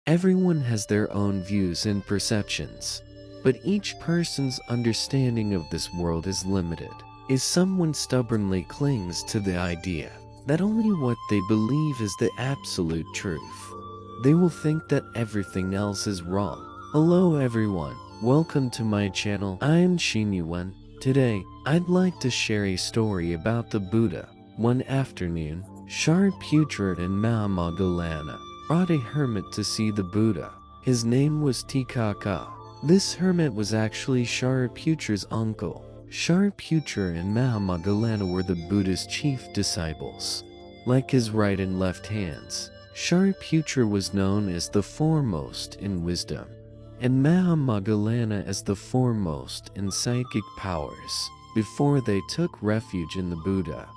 Everyone has their own views and perceptions, but each person's understanding of this world is limited. If someone stubbornly clings to the idea that only what they believe is the absolute truth, they will think that everything else is wrong. Hello everyone, welcome to my channel. I am Shinyuan. Today, I'd like to share a story about the Buddha. One afternoon, Shariputra and Mahamoggallana brought a hermit to see the Buddha. His name was Tikaka. This hermit was actually Shariputra's uncle. Shariputra and Mahamoggallana were the Buddha's chief disciples. Like his right and left hands, Shariputra was known as the foremost in wisdom, and Mahamoggallana as the foremost in psychic powers. Before they took refuge in the Buddha,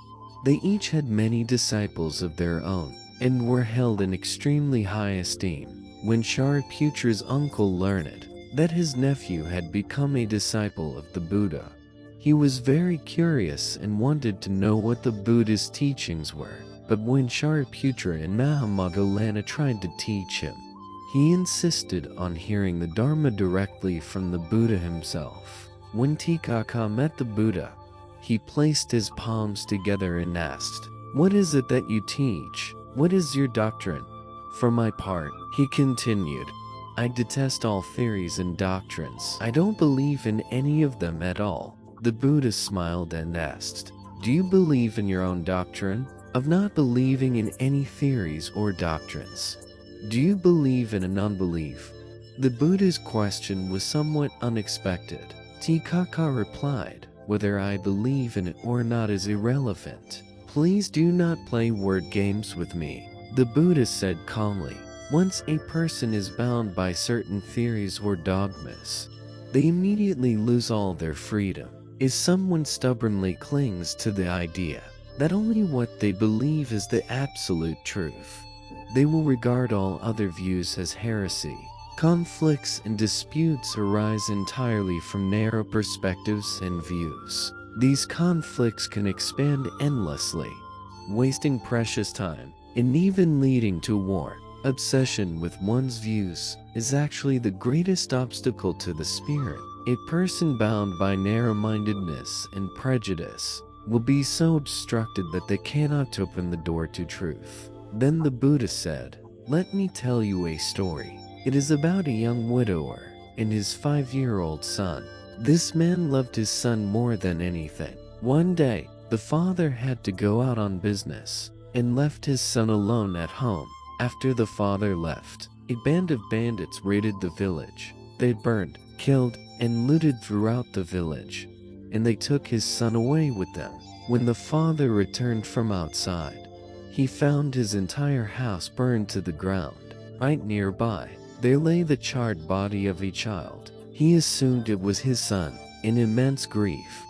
they each had many disciples of their own, and were held in extremely high esteem. When Shariputra's uncle learned that his nephew had become a disciple of the Buddha, he was very curious and wanted to know what the Buddha's teachings were. But when Shariputra and Mahamoggallana tried to teach him, he insisted on hearing the Dharma directly from the Buddha himself. When Tikaka met the Buddha, he placed his palms together and asked, "What is it that you teach? What is your doctrine?" "For my part," he continued, "I detest all theories and doctrines. I don't believe in any of them at all." The Buddha smiled and asked, "Do you believe in your own doctrine of not believing in any theories or doctrines? Do you believe in a non-belief?" The Buddha's question was somewhat unexpected. Tikaka replied, "Whether I believe in it or not is irrelevant. Please do not play word games with me." The Buddha said calmly, "Once a person is bound by certain theories or dogmas, they immediately lose all their freedom. If someone stubbornly clings to the idea that only what they believe is the absolute truth, they will regard all other views as heresy. Conflicts and disputes arise entirely from narrow perspectives and views. These conflicts can expand endlessly, wasting precious time and even leading to war. Obsession with one's views is actually the greatest obstacle to the spirit. A person bound by narrow-mindedness and prejudice will be so obstructed that they cannot open the door to truth." Then the Buddha said, "Let me tell you a story. It is about a young widower and his 5-year-old son. This man loved his son more than anything. One day, the father had to go out on business and left his son alone at home. After the father left, a band of bandits raided the village. They burned, killed, and looted throughout the village, and they took his son away with them. When the father returned from outside, he found his entire house burned to the ground. Right nearby, there lay the charred body of a child. He assumed it was his son. In immense grief,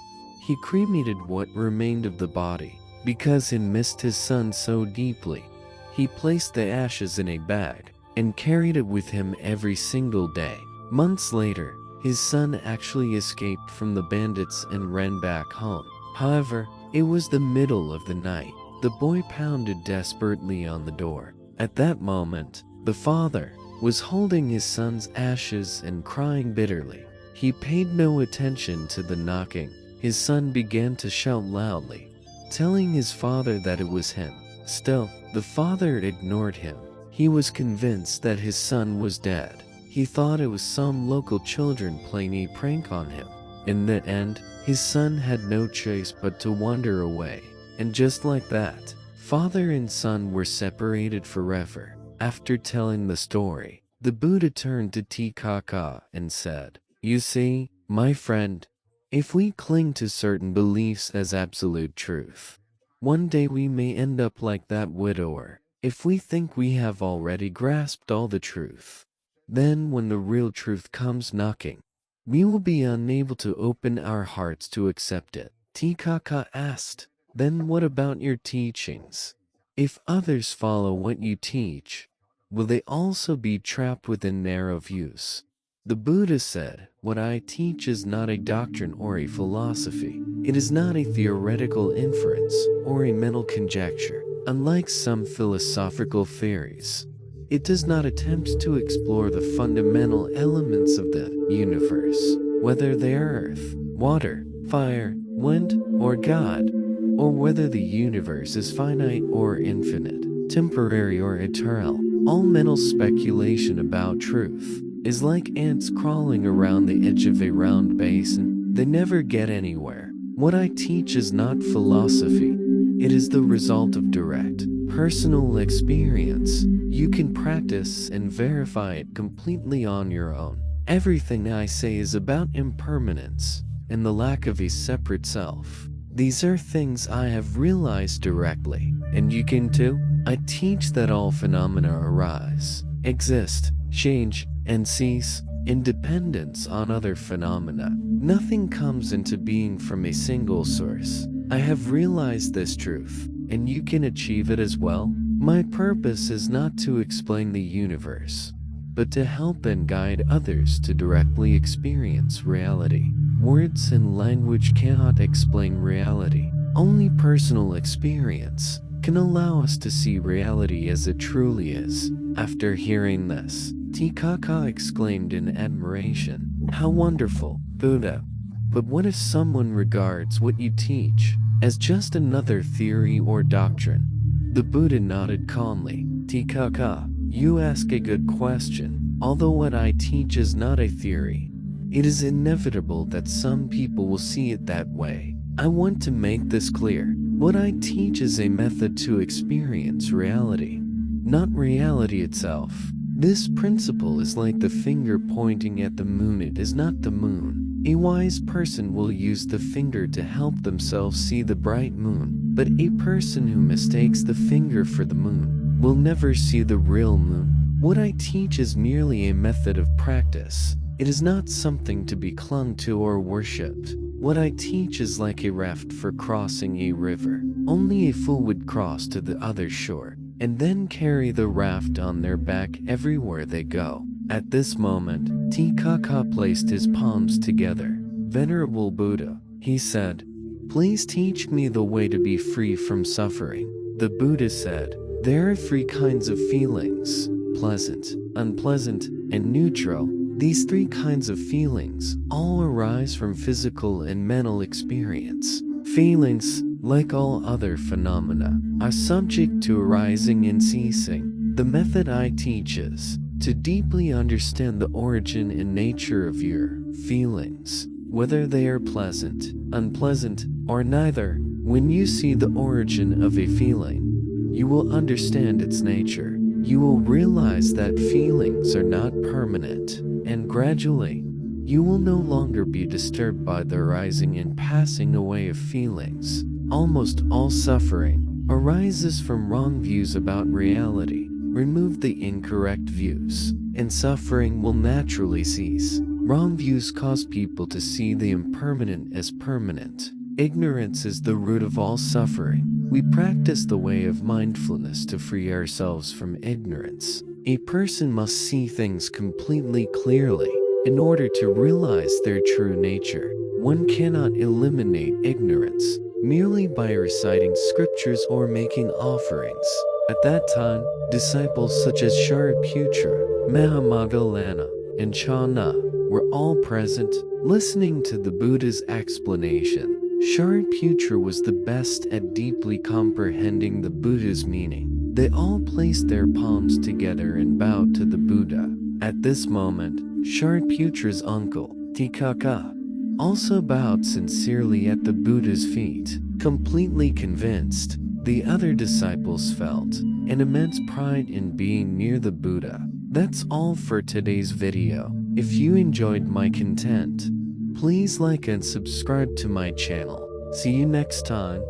he cremated what remained of the body. Because he missed his son so deeply, he placed the ashes in a bag and carried it with him every single day. Months later, his son actually escaped from the bandits and ran back home. However, it was the middle of the night. The boy pounded desperately on the door. At that moment, the father was holding his son's ashes and crying bitterly. He paid no attention to the knocking. His son began to shout loudly, telling his father that it was him. Still, the father ignored him. He was convinced that his son was dead. He thought it was some local children playing a prank on him. In the end, his son had no choice but to wander away. And just like that, father and son were separated forever. After telling the story, the Buddha turned to Tikaka and said, "You see, my friend, if we cling to certain beliefs as absolute truth, one day we may end up like that widower. If we think we have already grasped all the truth, then when the real truth comes knocking, we will be unable to open our hearts to accept it." Tikaka asked, "Then what about your teachings? If others follow what you teach, will they also be trapped within narrow views?" The Buddha said, "What I teach is not a doctrine or a philosophy. It is not a theoretical inference or a mental conjecture. Unlike some philosophical theories, It does not attempt to explore the fundamental elements of the universe, whether they are earth, water, fire, wind, or God, or whether the universe is finite or infinite, temporary or eternal. All mental speculation about truth is like ants crawling around the edge of a round basin. They never get anywhere. What I teach is not philosophy. It is the result of direct, personal experience. You can practice and verify it completely on your own. Everything I say is about impermanence and the lack of a separate self. These are things I have realized directly, and you can too. I teach that all phenomena arise, exist, change, and cease in dependence on other phenomena. Nothing comes into being from a single source. I have realized this truth, and you can achieve it as well. My purpose is not to explain the universe, but to help and guide others to directly experience reality. Words and language cannot explain reality. Only personal experience can allow us to see reality as it truly is. After hearing this, Tikaka exclaimed in admiration, "How wonderful, Buddha! But what if someone regards what you teach as just another theory or doctrine?" The Buddha nodded calmly. "Tikaka, you ask a good question. Although what I teach is not a theory, it is inevitable that some people will see it that way. I want to make this clear. What I teach is a method to experience reality, not reality itself. This principle is like the finger pointing at the moon. It is not the moon. A wise person will use the finger to help themselves see the bright moon, but a person who mistakes the finger for the moon will never see the real moon. What I teach is merely a method of practice. It is not something to be clung to or worshipped. What I teach is like a raft for crossing a river. Only a fool would cross to the other shore and then carry the raft on their back everywhere they go." At this moment, Tikaka placed his palms together. "Venerable Buddha," he said, "please teach me the way to be free from suffering." The Buddha said, "There are three kinds of feelings: pleasant, unpleasant, and neutral. These three kinds of feelings all arise from physical and mental experience. Feelings, like all other phenomena, are subject to arising and ceasing. The method I teach is to deeply understand the origin and nature of your feelings, whether they are pleasant, unpleasant, or neither. When you see the origin of a feeling, you will understand its nature. You will realize that feelings are not permanent, and gradually, you will no longer be disturbed by the arising and passing away of feelings. Almost all suffering arises from wrong views about reality. Remove the incorrect views, and suffering will naturally cease. Wrong views cause people to see the impermanent as permanent. Ignorance is the root of all suffering. We practice the way of mindfulness to free ourselves from ignorance. A person must see things completely clearly in order to realize their true nature. One cannot eliminate ignorance merely by reciting scriptures or making offerings. At that time, disciples such as Shariputra, Mahamoggallana, and Channa were all present, listening to the Buddha's explanation. Shariputra was the best at deeply comprehending the Buddha's meaning. They all placed their palms together and bowed to the Buddha. At this moment, Shariputra's uncle, Tikaka, also bowed sincerely at the Buddha's feet. Completely convinced, the other disciples felt an immense pride in being near the Buddha. That's all for today's video. If you enjoyed my content, please like and subscribe to my channel. See you next time.